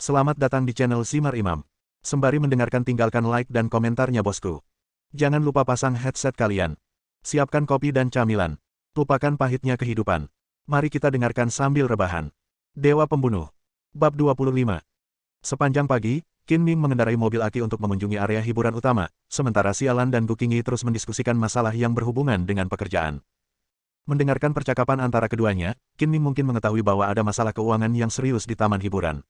Selamat datang di channel Zimar Imam. Sembari mendengarkan tinggalkan like dan komentarnya bosku. Jangan lupa pasang headset kalian. Siapkan kopi dan camilan. Lupakan pahitnya kehidupan. Mari kita dengarkan sambil rebahan. Dewa Pembunuh. Bab 25. Sepanjang pagi, Qin Ming mengendarai mobil aki untuk mengunjungi area hiburan utama, sementara Sialan dan Gu Qingyi terus mendiskusikan masalah yang berhubungan dengan pekerjaan. Mendengarkan percakapan antara keduanya, Qin Ming mungkin mengetahui bahwa ada masalah keuangan yang serius di taman hiburan.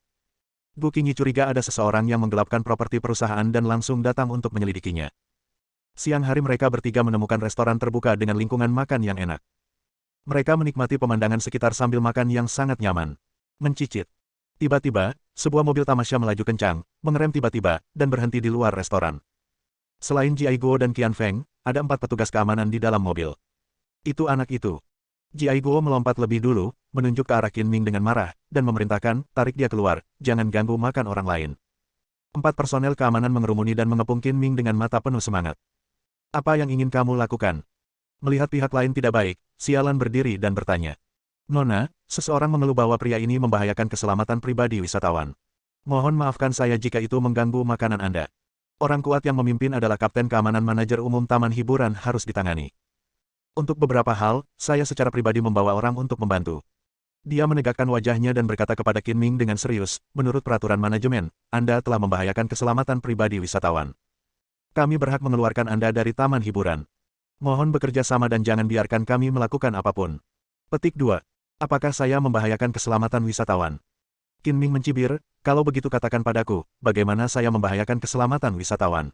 Gu Qingyi curiga ada seseorang yang menggelapkan properti perusahaan dan langsung datang untuk menyelidikinya. Siang hari mereka bertiga menemukan restoran terbuka dengan lingkungan makan yang enak. Mereka menikmati pemandangan sekitar sambil makan yang sangat nyaman. Mencicit. Tiba-tiba, sebuah mobil tamasya melaju kencang, mengerem tiba-tiba, dan berhenti di luar restoran. Selain Ji Aiguo dan Qian Feng, ada 4 petugas keamanan di dalam mobil. Itu anak itu. Ji Aiguo melompat lebih dulu, menunjuk ke arah Qin Ming dengan marah, dan memerintahkan, tarik dia keluar, jangan ganggu makan orang lain. 4 personel keamanan mengerumuni dan mengepung Qin Ming dengan mata penuh semangat. Apa yang ingin kamu lakukan? Melihat pihak lain tidak baik, Sialan berdiri dan bertanya. Nona, seseorang mengeluh bahwa pria ini membahayakan keselamatan pribadi wisatawan. Mohon maafkan saya jika itu mengganggu makanan Anda. Orang kuat yang memimpin adalah Kapten Keamanan Manajer Umum Taman Hiburan harus ditangani. Untuk beberapa hal, saya secara pribadi membawa orang untuk membantu. Dia menegakkan wajahnya dan berkata kepada Qin Ming dengan serius, menurut peraturan manajemen, Anda telah membahayakan keselamatan pribadi wisatawan. Kami berhak mengeluarkan Anda dari taman hiburan. Mohon bekerja sama dan jangan biarkan kami melakukan apapun. Petik 2. Apakah saya membahayakan keselamatan wisatawan? Qin Ming mencibir, kalau begitu katakan padaku, bagaimana saya membahayakan keselamatan wisatawan?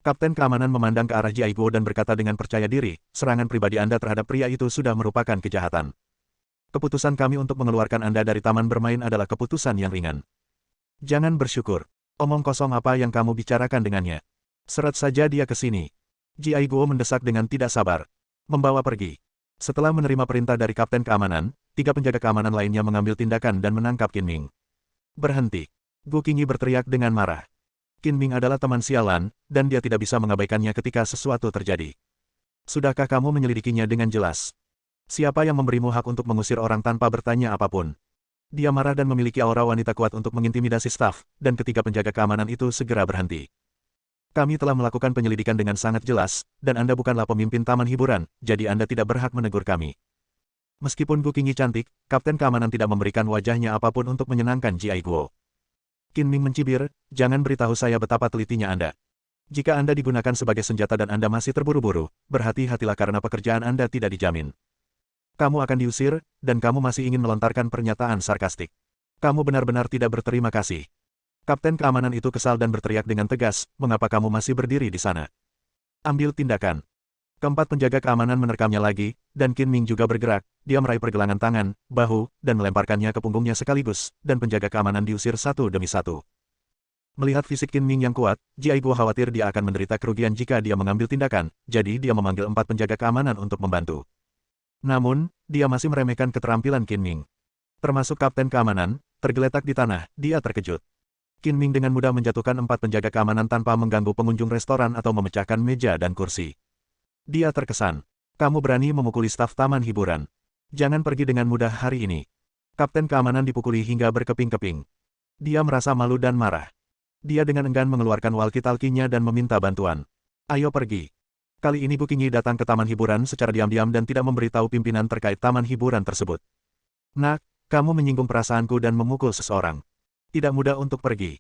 Kapten Keamanan memandang ke arah Ji Aiguo dan berkata dengan percaya diri, serangan pribadi Anda terhadap pria itu sudah merupakan kejahatan. Keputusan kami untuk mengeluarkan Anda dari taman bermain adalah keputusan yang ringan. Jangan bersyukur. Omong kosong apa yang kamu bicarakan dengannya. Seret saja dia ke sini. Ji Aiguo mendesak dengan tidak sabar. Membawa pergi. Setelah menerima perintah dari Kapten Keamanan, 3 penjaga keamanan lainnya mengambil tindakan dan menangkap Qin Ming. Berhenti. Gu Qingyi berteriak dengan marah. Qin Ming adalah teman Sialan, dan dia tidak bisa mengabaikannya ketika sesuatu terjadi. Sudahkah kamu menyelidikinya dengan jelas? Siapa yang memberimu hak untuk mengusir orang tanpa bertanya apapun? Dia marah dan memiliki aura wanita kuat untuk mengintimidasi staf, dan ketiga penjaga keamanan itu segera berhenti. Kami telah melakukan penyelidikan dengan sangat jelas, dan Anda bukanlah pemimpin taman hiburan, jadi Anda tidak berhak menegur kami. Meskipun Gu Qingyi cantik, Kapten Keamanan tidak memberikan wajahnya apapun untuk menyenangkan Ji Aiguo. Qin Ming mencibir, jangan beritahu saya betapa telitinya Anda. Jika Anda digunakan sebagai senjata dan Anda masih terburu-buru, berhati-hatilah karena pekerjaan Anda tidak dijamin. Kamu akan diusir, dan kamu masih ingin melontarkan pernyataan sarkastik. Kamu benar-benar tidak berterima kasih. Kapten Keamanan itu kesal dan berteriak dengan tegas, mengapa kamu masih berdiri di sana? Ambil tindakan. Keempat penjaga keamanan menerkamnya lagi, dan Qin Ming juga bergerak, dia meraih pergelangan tangan, bahu, dan melemparkannya ke punggungnya sekaligus, dan penjaga keamanan diusir satu demi satu. Melihat fisik Qin Ming yang kuat, Ji Aiguo khawatir dia akan menderita kerugian jika dia mengambil tindakan, jadi dia memanggil 4 penjaga keamanan untuk membantu. Namun, dia masih meremehkan keterampilan Qin Ming. Termasuk Kapten Keamanan, tergeletak di tanah, dia terkejut. Qin Ming dengan mudah menjatuhkan 4 penjaga keamanan tanpa mengganggu pengunjung restoran atau memecahkan meja dan kursi. Dia terkesan. Kamu berani memukuli staf taman hiburan. Jangan pergi dengan mudah hari ini. Kapten Keamanan dipukuli hingga berkeping-keping. Dia merasa malu dan marah. Dia dengan enggan mengeluarkan walkie-talkie-nya dan meminta bantuan. Ayo pergi. Kali ini Gu Qingyi datang ke taman hiburan secara diam-diam dan tidak memberitahu pimpinan terkait taman hiburan tersebut. Nak, kamu menyinggung perasaanku dan memukul seseorang. Tidak mudah untuk pergi.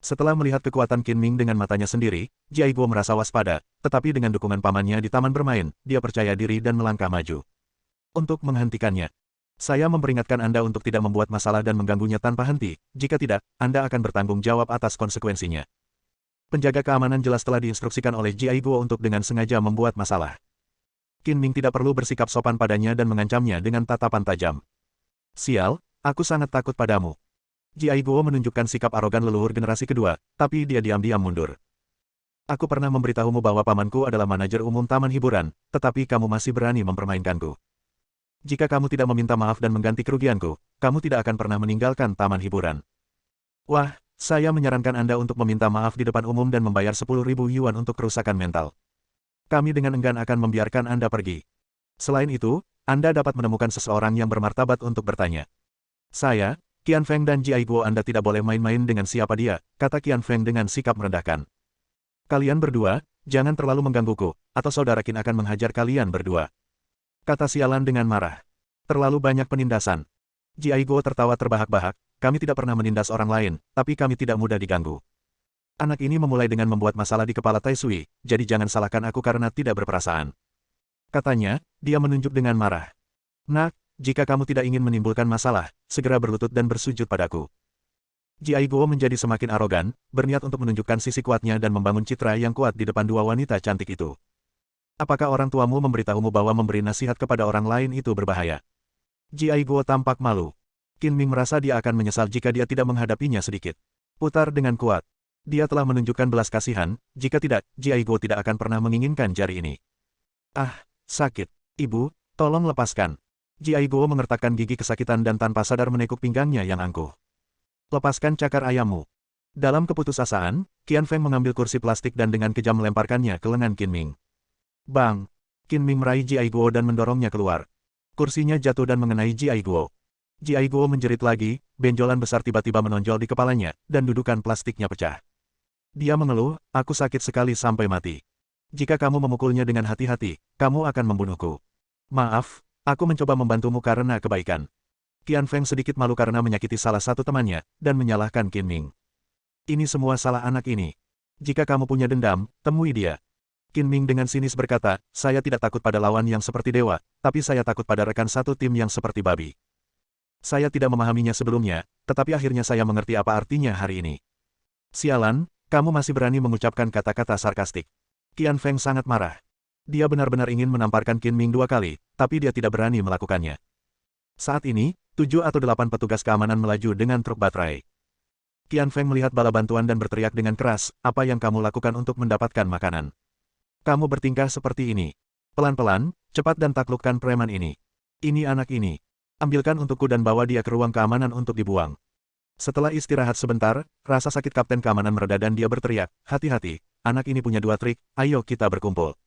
Setelah melihat kekuatan Qin Ming dengan matanya sendiri, Ji Aiguo merasa waspada, tetapi dengan dukungan pamannya di taman bermain, dia percaya diri dan melangkah maju. Untuk menghentikannya, saya memperingatkan Anda untuk tidak membuat masalah dan mengganggunya tanpa henti, jika tidak, Anda akan bertanggung jawab atas konsekuensinya. Penjaga keamanan jelas telah diinstruksikan oleh Ji Aiguo untuk dengan sengaja membuat masalah. Qin Ming tidak perlu bersikap sopan padanya dan mengancamnya dengan tatapan tajam. Sial, aku sangat takut padamu. Ji Aiguo menunjukkan sikap arogan leluhur generasi kedua, tapi dia diam-diam mundur. Aku pernah memberitahumu bahwa pamanku adalah manajer umum taman hiburan, tetapi kamu masih berani mempermainkanku. Jika kamu tidak meminta maaf dan mengganti kerugianku, kamu tidak akan pernah meninggalkan taman hiburan. Wah, saya menyarankan Anda untuk meminta maaf di depan umum dan membayar 10.000 yuan untuk kerusakan mental. Kami dengan enggan akan membiarkan Anda pergi. Selain itu, Anda dapat menemukan seseorang yang bermartabat untuk bertanya. Saya, Qian Feng dan Ji Aiguo, Anda tidak boleh main-main dengan siapa dia, kata Qian Feng dengan sikap merendahkan. Kalian berdua, jangan terlalu menggangguku, atau saudara Qin akan menghajar kalian berdua. Kata sialan dengan marah. Terlalu banyak penindasan. Ji Aiguo tertawa terbahak-bahak, kami tidak pernah menindas orang lain, tapi kami tidak mudah diganggu. Anak ini memulai dengan membuat masalah di kepala Tai Sui, jadi jangan salahkan aku karena tidak berperasaan. Katanya, dia menunjuk dengan marah. Nak, jika kamu tidak ingin menimbulkan masalah, segera berlutut dan bersujud padaku. Ji Aiguo menjadi semakin arogan, berniat untuk menunjukkan sisi kuatnya dan membangun citra yang kuat di depan dua wanita cantik itu. Apakah orang tuamu memberitahumu bahwa memberi nasihat kepada orang lain itu berbahaya? Ji Aiguo tampak malu. Qin Ming merasa dia akan menyesal jika dia tidak menghadapinya sedikit. Putar dengan kuat. Dia telah menunjukkan belas kasihan, jika tidak, Ji Aiguo tidak akan pernah menginginkan jari ini. Ah, sakit. Ibu, tolong lepaskan. Ji Aiguo mengertakkan gigi kesakitan dan tanpa sadar menekuk pinggangnya yang angkuh. Lepaskan cakar ayammu. Dalam keputusasaan, Qian Feng mengambil kursi plastik dan dengan kejam melemparkannya ke lengan Qin Ming. Bang! Qin Ming meraih Ji Aiguo dan mendorongnya keluar. Kursinya jatuh dan mengenai Ji Aiguo. Ji Aiguo menjerit lagi, benjolan besar tiba-tiba menonjol di kepalanya, dan dudukan plastiknya pecah. Dia mengeluh, aku sakit sekali sampai mati. Jika kamu memukulnya dengan hati-hati, kamu akan membunuhku. Maaf, aku mencoba membantumu karena kebaikan. Qian Feng sedikit malu karena menyakiti salah satu temannya, dan menyalahkan Qin Ming. Ini semua salah anak ini. Jika kamu punya dendam, temui dia. Qin Ming dengan sinis berkata, saya tidak takut pada lawan yang seperti dewa, tapi saya takut pada rekan satu tim yang seperti babi. Saya tidak memahaminya sebelumnya, tetapi akhirnya saya mengerti apa artinya hari ini. Sialan, kamu masih berani mengucapkan kata-kata sarkastik. Qian Feng sangat marah. Dia benar-benar ingin menamparkan Qin Ming 2 kali, tapi dia tidak berani melakukannya. Saat ini, 7 atau 8 petugas keamanan melaju dengan truk baterai. Qian Feng melihat bala bantuan dan berteriak dengan keras, apa yang kamu lakukan untuk mendapatkan makanan? Kamu bertingkah seperti ini. Pelan-pelan, cepat dan taklukkan preman ini. Ini anak ini. Ambilkan untukku dan bawa dia ke ruang keamanan untuk dibuang. Setelah istirahat sebentar, rasa sakit kapten keamanan mereda dan dia berteriak, hati-hati, anak ini punya 2 trik, ayo kita berkumpul.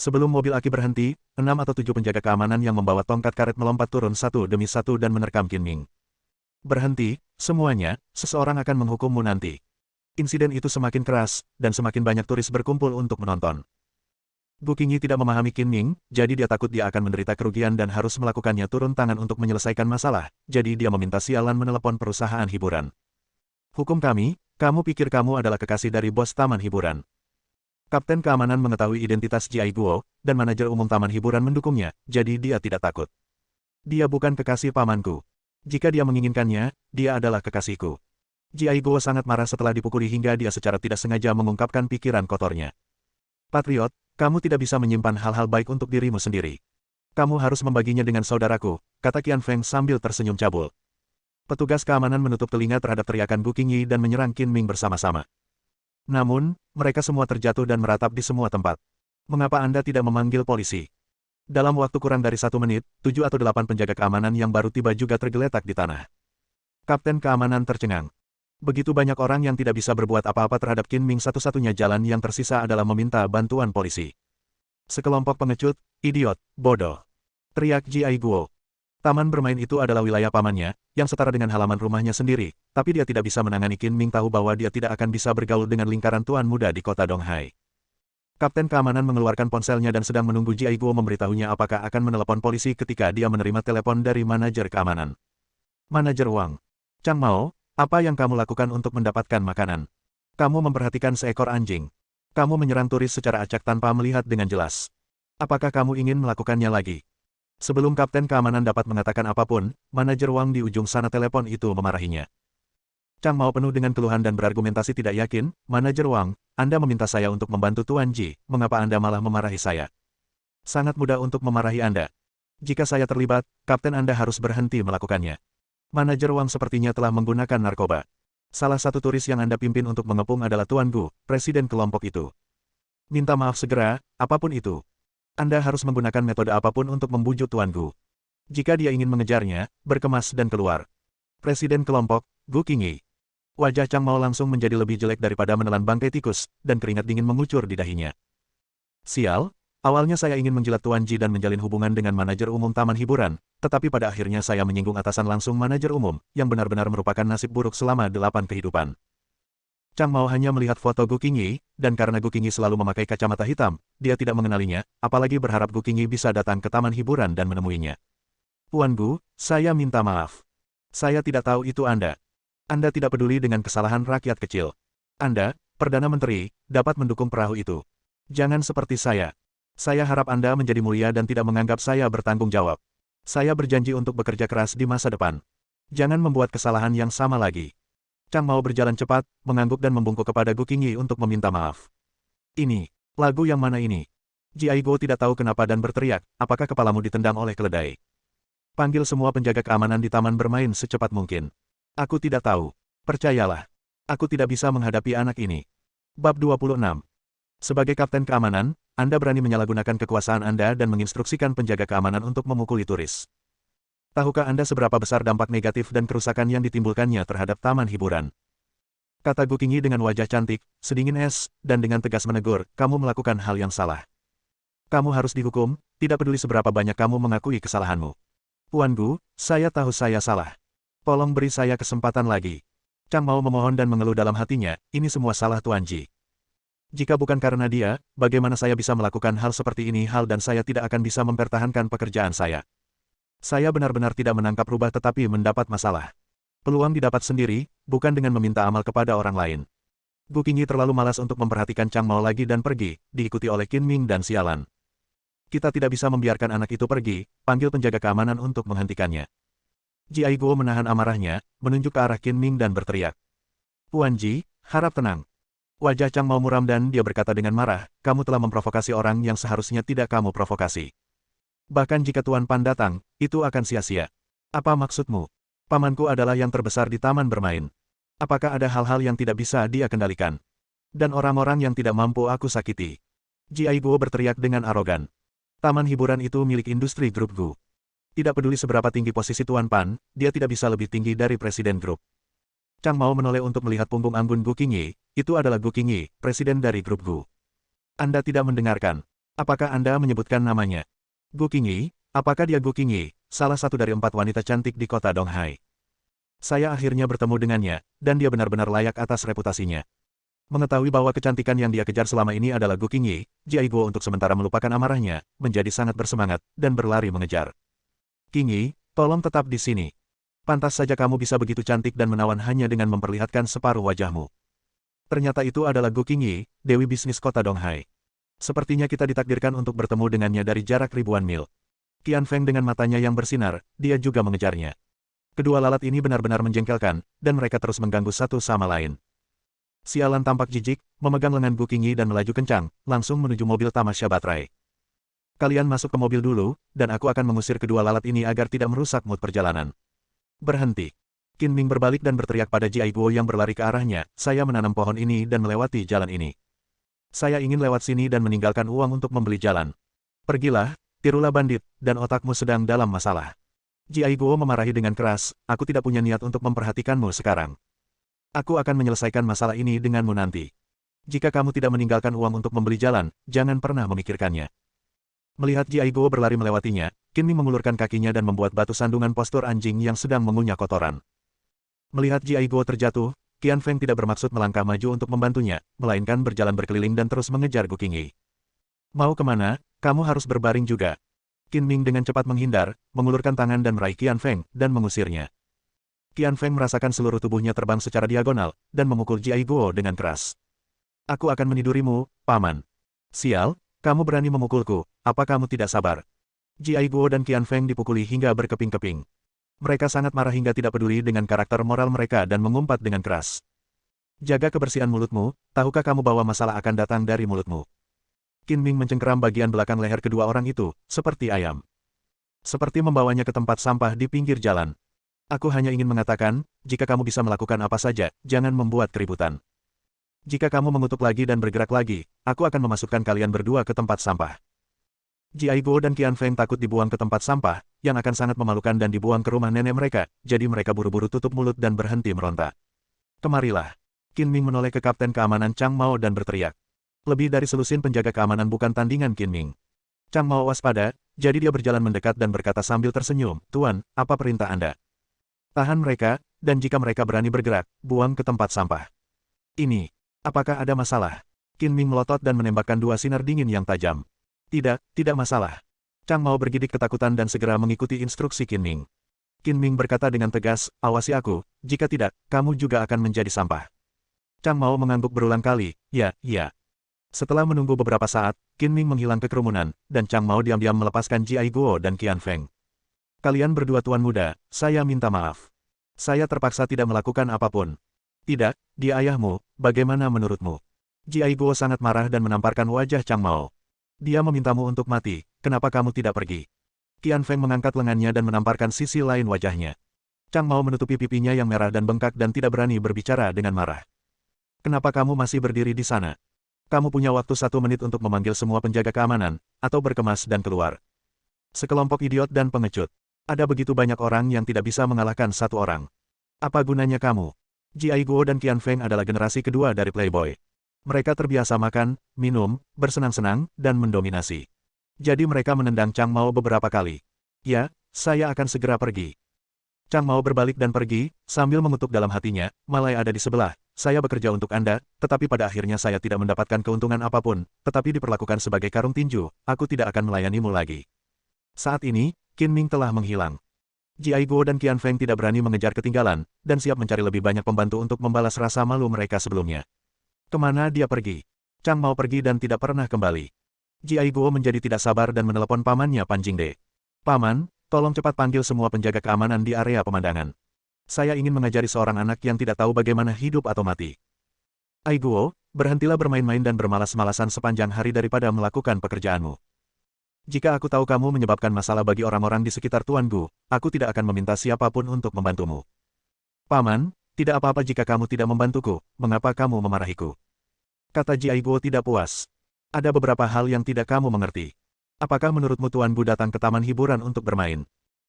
Sebelum mobil Aki berhenti, 6 atau 7 penjaga keamanan yang membawa tongkat karet melompat turun satu demi satu dan menerkam Qin Ming. Berhenti, semuanya, seseorang akan menghukummu nanti. Insiden itu semakin keras, dan semakin banyak turis berkumpul untuk menonton. Gu Qingyi tidak memahami Qin Ming, jadi dia takut dia akan menderita kerugian dan harus melakukannya turun tangan untuk menyelesaikan masalah, jadi dia meminta sialan menelepon perusahaan hiburan. Hukum kami, kamu pikir kamu adalah kekasih dari bos taman hiburan. Kapten keamanan mengetahui identitas Ji Aiguo, dan manajer umum taman hiburan mendukungnya, jadi dia tidak takut. Dia bukan kekasih pamanku. Jika dia menginginkannya, dia adalah kekasihku. Ji Aiguo sangat marah setelah dipukuli hingga dia secara tidak sengaja mengungkapkan pikiran kotornya. Patriot, kamu tidak bisa menyimpan hal-hal baik untuk dirimu sendiri. Kamu harus membaginya dengan saudaraku, kata Qian Feng sambil tersenyum cabul. Petugas keamanan menutup telinga terhadap teriakan Gu Qingyi dan menyerang Qin Ming bersama-sama. Namun, mereka semua terjatuh dan meratap di semua tempat. Mengapa Anda tidak memanggil polisi? Dalam waktu kurang dari 1 menit, 7 atau 8 penjaga keamanan yang baru tiba juga tergeletak di tanah. Kapten keamanan tercengang. Begitu banyak orang yang tidak bisa berbuat apa-apa terhadap Qin Ming, satu-satunya jalan yang tersisa adalah meminta bantuan polisi. Sekelompok pengecut, idiot, bodoh. Teriak Ji Aiguo. Taman bermain itu adalah wilayah pamannya, yang setara dengan halaman rumahnya sendiri, tapi dia tidak bisa menangani Qin Ming tahu bahwa dia tidak akan bisa bergaul dengan lingkaran tuan muda di kota Donghai. Kapten keamanan mengeluarkan ponselnya dan sedang menunggu Ji Aiguo memberitahunya apakah akan menelepon polisi ketika dia menerima telepon dari manajer keamanan. Manajer Wang. Chang Mao, apa yang kamu lakukan untuk mendapatkan makanan? Kamu memperhatikan seekor anjing. Kamu menyerang turis secara acak tanpa melihat dengan jelas. Apakah kamu ingin melakukannya lagi? Sebelum kapten keamanan dapat mengatakan apapun, manajer Wang di ujung sana telepon itu memarahinya. Chang Mao penuh dengan keluhan dan berargumentasi tidak yakin, manajer Wang, Anda meminta saya untuk membantu Tuan Ji, mengapa Anda malah memarahi saya? Sangat mudah untuk memarahi Anda. Jika saya terlibat, kapten Anda harus berhenti melakukannya. Manajer Wang sepertinya telah menggunakan narkoba. Salah satu turis yang Anda pimpin untuk mengepung adalah Tuan Gu, presiden kelompok itu. Minta maaf segera, apapun itu. Anda harus menggunakan metode apapun untuk membujuk Tuan Gu. Jika dia ingin mengejarnya, berkemas dan keluar. Presiden kelompok, Gu Qingyi. Wajah Chang Mao langsung menjadi lebih jelek daripada menelan bangkai tikus, dan keringat dingin mengucur di dahinya. Sial, awalnya saya ingin menjilat Tuan Ji dan menjalin hubungan dengan manajer umum taman hiburan, Tetapi pada akhirnya saya menyinggung atasan langsung manajer umum, yang benar-benar merupakan nasib buruk selama 8 kehidupan. Chang Mao hanya melihat foto Gu Qingyi, dan karena Gu Qingyi selalu memakai kacamata hitam, dia tidak mengenalinya, apalagi berharap Gu Qingyi bisa datang ke taman hiburan dan menemuinya. Tuan Gu, saya minta maaf. Saya tidak tahu itu Anda. Anda tidak peduli dengan kesalahan rakyat kecil. Anda, Perdana Menteri, dapat mendukung perahu itu. Jangan seperti saya. Saya harap Anda menjadi mulia dan tidak menganggap saya bertanggung jawab. Saya berjanji untuk bekerja keras di masa depan. Jangan membuat kesalahan yang sama lagi. Chang Mao berjalan cepat, mengangguk dan membungkuk kepada Gu Qingyi untuk meminta maaf. Ini, lagu yang mana ini? Ji Aigo tidak tahu kenapa dan berteriak, apakah kepalamu ditendang oleh keledai? Panggil semua penjaga keamanan di taman bermain secepat mungkin. Aku tidak tahu. Percayalah. Aku tidak bisa menghadapi anak ini. Bab 26. Sebagai kapten keamanan, Anda berani menyalahgunakan kekuasaan Anda dan menginstruksikan penjaga keamanan untuk memukuli turis. Tahukah Anda seberapa besar dampak negatif dan kerusakan yang ditimbulkannya terhadap taman hiburan? Kata Gu Qingyi dengan wajah cantik, sedingin es, dan dengan tegas menegur, kamu melakukan hal yang salah. Kamu harus dihukum, tidak peduli seberapa banyak kamu mengakui kesalahanmu. Tuan Gu, saya tahu saya salah. Tolong beri saya kesempatan lagi. Chang Mao memohon dan mengeluh dalam hatinya, ini semua salah Tuan Ji. Jika bukan karena dia, bagaimana saya bisa melakukan hal seperti ini dan saya tidak akan bisa mempertahankan pekerjaan saya. Saya benar-benar tidak menangkap rubah tetapi mendapat masalah. Peluang didapat sendiri, bukan dengan meminta amal kepada orang lain. Gu Qingyi terlalu malas untuk memperhatikan Chang Mao lagi dan pergi, diikuti oleh Qin Ming dan Sialan. Kita tidak bisa membiarkan anak itu pergi, panggil penjaga keamanan untuk menghentikannya. Ji Aigo menahan amarahnya, menunjuk ke arah Qin Ming dan berteriak. Tuan Ji, harap tenang. Wajah Chang Mao muram dan dia berkata dengan marah, kamu telah memprovokasi orang yang seharusnya tidak kamu provokasi. Bahkan jika Tuan Pan datang, itu akan sia-sia. Apa maksudmu? Pamanku adalah yang terbesar di taman bermain. Apakah ada hal-hal yang tidak bisa dia kendalikan? Dan orang-orang yang tidak mampu aku sakiti. Ji Aigo berteriak dengan arogan. Taman hiburan itu milik industri grup Gu. Tidak peduli seberapa tinggi posisi Tuan Pan, dia tidak bisa lebih tinggi dari Presiden Grup. Chang Mao menoleh untuk melihat punggung anggun Gu Qingyi, itu adalah Gu Qingyi, Presiden dari Grup Gu. Anda tidak mendengarkan. Apakah Anda menyebutkan namanya? Gu Qingyi, apakah dia Gu Qingyi, salah satu dari 4 wanita cantik di kota Donghai? Saya akhirnya bertemu dengannya, dan dia benar-benar layak atas reputasinya. Mengetahui bahwa kecantikan yang dia kejar selama ini adalah Gu Qingyi, Ji Aigo untuk sementara melupakan amarahnya, menjadi sangat bersemangat, dan berlari mengejar. Qingyi, tolong tetap di sini. Pantas saja kamu bisa begitu cantik dan menawan hanya dengan memperlihatkan separuh wajahmu. Ternyata itu adalah Gu Qingyi, Dewi Bisnis Kota Donghai. Sepertinya kita ditakdirkan untuk bertemu dengannya dari jarak ribuan mil. Qian Feng dengan matanya yang bersinar, dia juga mengejarnya. Kedua lalat ini benar-benar menjengkelkan, dan mereka terus mengganggu satu sama lain. Sialan tampak jijik, memegang lengan Gu Qingyi dan melaju kencang, langsung menuju mobil tamasya baterai. Kalian masuk ke mobil dulu, dan aku akan mengusir kedua lalat ini agar tidak merusak mood perjalanan. Berhenti. Qin Ming berbalik dan berteriak pada Ji Aigo yang berlari ke arahnya, saya menanam pohon ini dan melewati jalan ini. Saya ingin lewat sini dan meninggalkan uang untuk membeli jalan. Pergilah, tirulah bandit, dan otakmu sedang dalam masalah. Ji Aigo memarahi dengan keras, aku tidak punya niat untuk memperhatikanmu sekarang. Aku akan menyelesaikan masalah ini denganmu nanti. Jika kamu tidak meninggalkan uang untuk membeli jalan, jangan pernah memikirkannya. Melihat Ji Aigo berlari melewatinya, Qin Ming mengulurkan kakinya dan membuat batu sandungan postur anjing yang sedang mengunyah kotoran. Melihat Ji Aigo terjatuh, Qian Feng tidak bermaksud melangkah maju untuk membantunya, melainkan berjalan berkeliling dan terus mengejar Gu Qingyi. Mau kemana? Kamu harus berbaring juga. Qin Ming dengan cepat menghindar, mengulurkan tangan dan meraih Qian Feng, dan mengusirnya. Qian Feng merasakan seluruh tubuhnya terbang secara diagonal, dan memukul Ji Aigo dengan keras. Aku akan menidurimu, Paman. Sial, kamu berani memukulku, apa kamu tidak sabar? Ji Aigo dan Qian Feng dipukuli hingga berkeping-keping. Mereka sangat marah hingga tidak peduli dengan karakter moral mereka dan mengumpat dengan keras. Jaga kebersihan mulutmu, tahukah kamu bahwa masalah akan datang dari mulutmu? Qin Ming mencengkeram bagian belakang leher kedua orang itu, seperti ayam. Seperti membawanya ke tempat sampah di pinggir jalan. Aku hanya ingin mengatakan, jika kamu bisa melakukan apa saja, jangan membuat keributan. Jika kamu mengutuk lagi dan bergerak lagi, aku akan memasukkan kalian berdua ke tempat sampah. Ji Aigo dan Qian Feng takut dibuang ke tempat sampah, yang akan sangat memalukan dan dibuang ke rumah nenek mereka, jadi mereka buru-buru tutup mulut dan berhenti meronta. Kemarilah. Qin Ming menoleh ke Kapten Keamanan Chang Mao dan berteriak. Lebih dari selusin penjaga keamanan bukan tandingan Qin Ming. Chang Mao waspada, jadi dia berjalan mendekat dan berkata sambil tersenyum, "Tuan, apa perintah Anda?" "Tahan mereka, dan jika mereka berani bergerak, buang ke tempat sampah." "Ini, apakah ada masalah?" Qin Ming melotot dan menembakkan dua sinar dingin yang tajam. "Tidak, tidak masalah." Chang Mao bergidik ketakutan dan segera mengikuti instruksi Qin Ming. Qin Ming berkata dengan tegas, "Awasi aku, jika tidak, kamu juga akan menjadi sampah." Chang Mao mengangguk berulang kali, "Ya, ya." Setelah menunggu beberapa saat, Qin Ming menghilang ke kerumunan, dan Chang Mao diam-diam melepaskan Ji Guo dan Qian Feng. "Kalian berdua tuan muda, saya minta maaf. Saya terpaksa tidak melakukan apapun." "Tidak, dia ayahmu, bagaimana menurutmu?" Ji Guo sangat marah dan menamparkan wajah Chang Mao. "Dia memintamu untuk mati, kenapa kamu tidak pergi?" Qian Feng mengangkat lengannya dan menamparkan sisi lain wajahnya. Chang Mao menutupi pipinya yang merah dan bengkak dan tidak berani berbicara dengan marah. "Kenapa kamu masih berdiri di sana? Kamu punya waktu 1 menit untuk memanggil semua penjaga keamanan, atau berkemas dan keluar." "Sekelompok idiot dan pengecut. Ada begitu banyak orang yang tidak bisa mengalahkan satu orang. Apa gunanya kamu?" Ji Guo dan Qian Feng adalah generasi kedua dari Playboy. Mereka terbiasa makan, minum, bersenang-senang, dan mendominasi. Jadi mereka menendang Chang Mao beberapa kali. "Ya, saya akan segera pergi." Chang Mao berbalik dan pergi, sambil mengutuk dalam hatinya, "Malai ada di sebelah. Saya bekerja untuk Anda, tetapi pada akhirnya saya tidak mendapatkan keuntungan apapun, tetapi diperlakukan sebagai karung tinju, aku tidak akan melayanimu lagi." Saat ini, Qin Ming telah menghilang. Ji Guo dan Qian Feng tidak berani mengejar ketinggalan, dan siap mencari lebih banyak pembantu untuk membalas rasa malu mereka sebelumnya. Kemana dia pergi? Chang Mao pergi dan tidak pernah kembali. Ji Guo menjadi tidak sabar dan menelepon pamannya Pan Jingde. "Paman, tolong cepat panggil semua penjaga keamanan di area pemandangan. Saya ingin mengajari seorang anak yang tidak tahu bagaimana hidup atau mati." "Guo, berhentilah bermain-main dan bermalas-malasan sepanjang hari daripada melakukan pekerjaanmu. Jika aku tahu kamu menyebabkan masalah bagi orang-orang di sekitar Tuan Gu, aku tidak akan meminta siapapun untuk membantumu." "Paman, tidak apa-apa jika kamu tidak membantuku, mengapa kamu memarahiku?" kata Ji Guo tidak puas. "Ada beberapa hal yang tidak kamu mengerti. Apakah menurutmu Tuan Gu datang ke taman hiburan untuk bermain?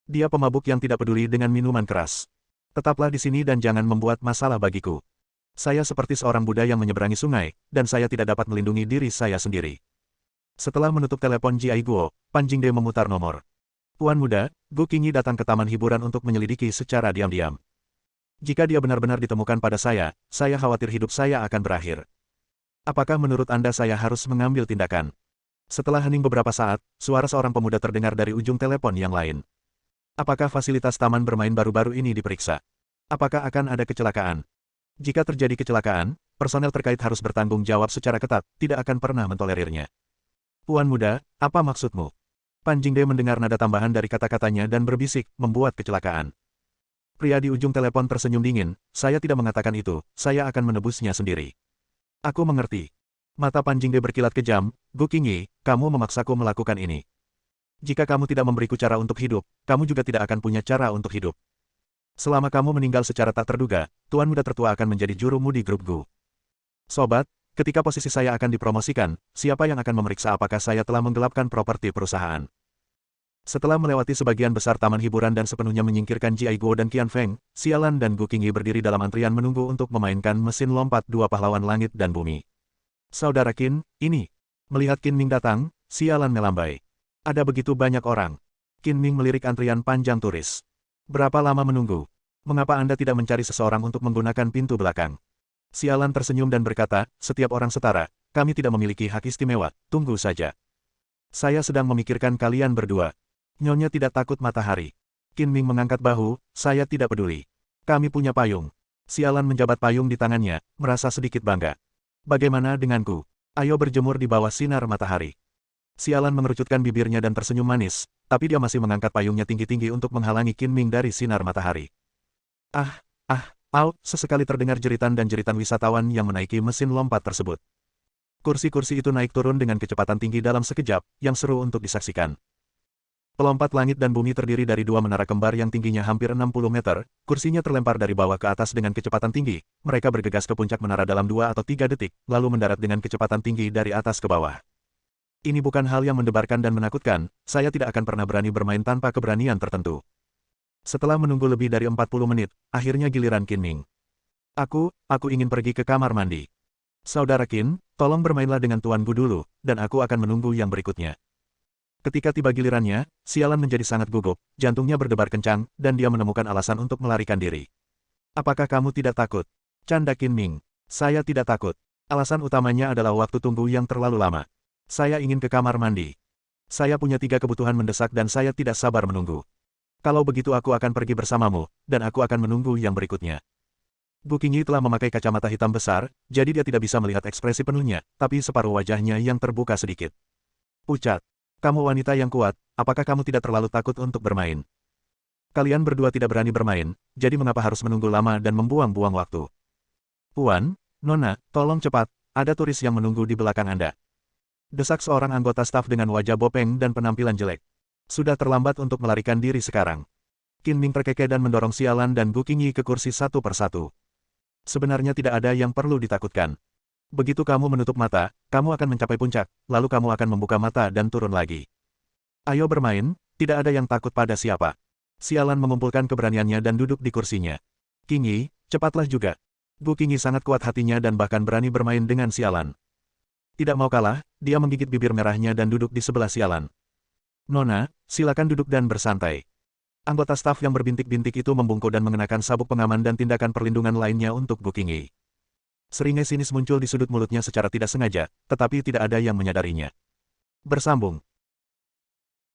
Dia pemabuk yang tidak peduli dengan minuman keras. Tetaplah di sini dan jangan membuat masalah bagiku. Saya seperti seorang Buddha yang menyeberangi sungai, dan saya tidak dapat melindungi diri saya sendiri." Setelah menutup telepon Ji Guo, Pan Jingde memutar nomor. "Tuan muda, Gu Qingyi datang ke taman hiburan untuk menyelidiki secara diam-diam. Jika dia benar-benar ditemukan pada saya khawatir hidup saya akan berakhir. Apakah menurut Anda saya harus mengambil tindakan?" Setelah hening beberapa saat, suara seorang pemuda terdengar dari ujung telepon yang lain. "Apakah fasilitas taman bermain baru-baru ini diperiksa? Apakah akan ada kecelakaan? Jika terjadi kecelakaan, personel terkait harus bertanggung jawab secara ketat, tidak akan pernah mentolerirnya." "Tuan muda, apa maksudmu?" Pan Jingde mendengar nada tambahan dari kata-katanya dan berbisik, "Membuat kecelakaan." Pria di ujung telepon tersenyum dingin, "Saya tidak mengatakan itu, saya akan menebusnya sendiri." "Aku mengerti." Mata Pan Jingde berkilat kejam, "Gu Qingyi, kamu memaksaku melakukan ini. Jika kamu tidak memberiku cara untuk hidup, kamu juga tidak akan punya cara untuk hidup. Selama kamu meninggal secara tak terduga, Tuan Muda Tertua akan menjadi juru mudi grup Gu. Sobat, ketika posisi saya akan dipromosikan, siapa yang akan memeriksa apakah saya telah menggelapkan properti perusahaan?" Setelah melewati sebagian besar taman hiburan dan sepenuhnya menyingkirkan Ji Guo dan Qian Feng, Sialan dan Gu Qingyi berdiri dalam antrian menunggu untuk memainkan mesin lompat dua pahlawan langit dan bumi. "Saudara Qin, ini." Melihat Qin Ming datang, Sialan melambai. "Ada begitu banyak orang." Qin Ming melirik antrian panjang turis. "Berapa lama menunggu? Mengapa Anda tidak mencari seseorang untuk menggunakan pintu belakang?" Sialan tersenyum dan berkata, "Setiap orang setara, kami tidak memiliki hak istimewa, tunggu saja. Saya sedang memikirkan kalian berdua. Nyonya tidak takut matahari." Qin Ming mengangkat bahu, "Saya tidak peduli. Kami punya payung." Sialan menjabat payung di tangannya, merasa sedikit bangga. "Bagaimana denganku? Ayo berjemur di bawah sinar matahari." Sialan mengerucutkan bibirnya dan tersenyum manis, tapi dia masih mengangkat payungnya tinggi-tinggi untuk menghalangi Qin Ming dari sinar matahari. Sesekali terdengar jeritan dan jeritan wisatawan yang menaiki mesin lompat tersebut. Kursi-kursi itu naik turun dengan kecepatan tinggi dalam sekejap, yang seru untuk disaksikan. Pelompat langit dan bumi terdiri dari dua menara kembar yang tingginya hampir 60 meter, kursinya terlempar dari bawah ke atas dengan kecepatan tinggi, mereka bergegas ke puncak menara dalam 2 atau 3 detik, lalu mendarat dengan kecepatan tinggi dari atas ke bawah. Ini bukan hal yang mendebarkan dan menakutkan, saya tidak akan pernah berani bermain tanpa keberanian tertentu. Setelah menunggu lebih dari 40 menit, akhirnya giliran Qin Ming. Aku ingin pergi ke kamar mandi. Saudara Qin, tolong bermainlah dengan Tuan Gu dulu, dan aku akan menunggu yang berikutnya." Ketika tiba gilirannya, sialan menjadi sangat gugup, jantungnya berdebar kencang, dan dia menemukan alasan untuk melarikan diri. Apakah kamu tidak takut? Canda Qin Ming. Saya tidak takut. Alasan utamanya adalah waktu tunggu yang terlalu lama. Saya ingin ke kamar mandi. Saya punya 3 kebutuhan mendesak dan saya tidak sabar menunggu. Kalau begitu aku akan pergi bersamamu, dan aku akan menunggu yang berikutnya. Gu Qingyi telah memakai kacamata hitam besar, jadi dia tidak bisa melihat ekspresi penuhnya, tapi separuh wajahnya yang terbuka sedikit. Pucat. Kamu wanita yang kuat, apakah kamu tidak terlalu takut untuk bermain? Kalian berdua tidak berani bermain, jadi mengapa harus menunggu lama dan membuang-buang waktu? Puan, Nona, tolong cepat, ada turis yang menunggu di belakang Anda. Desak seorang anggota staf dengan wajah bopeng dan penampilan jelek. Sudah terlambat untuk melarikan diri sekarang. Qin Ming terkekeh dan mendorong sialan dan Gu Qingyi ke kursi satu persatu. Sebenarnya tidak ada yang perlu ditakutkan. Begitu kamu menutup mata, kamu akan mencapai puncak, lalu kamu akan membuka mata dan turun lagi. Ayo bermain, tidak ada yang takut pada siapa. Sialan mengumpulkan keberaniannya dan duduk di kursinya. Qingyi, cepatlah juga. Gu Qingyi sangat kuat hatinya dan bahkan berani bermain dengan sialan. Tidak mau kalah, dia menggigit bibir merahnya dan duduk di sebelah sialan. Nona, silakan duduk dan bersantai. Anggota staf yang berbintik-bintik itu membungkuk dan mengenakan sabuk pengaman dan tindakan perlindungan lainnya untuk Gu Qingyi. Seringai sinis muncul di sudut mulutnya secara tidak sengaja, tetapi tidak ada yang menyadarinya. Bersambung.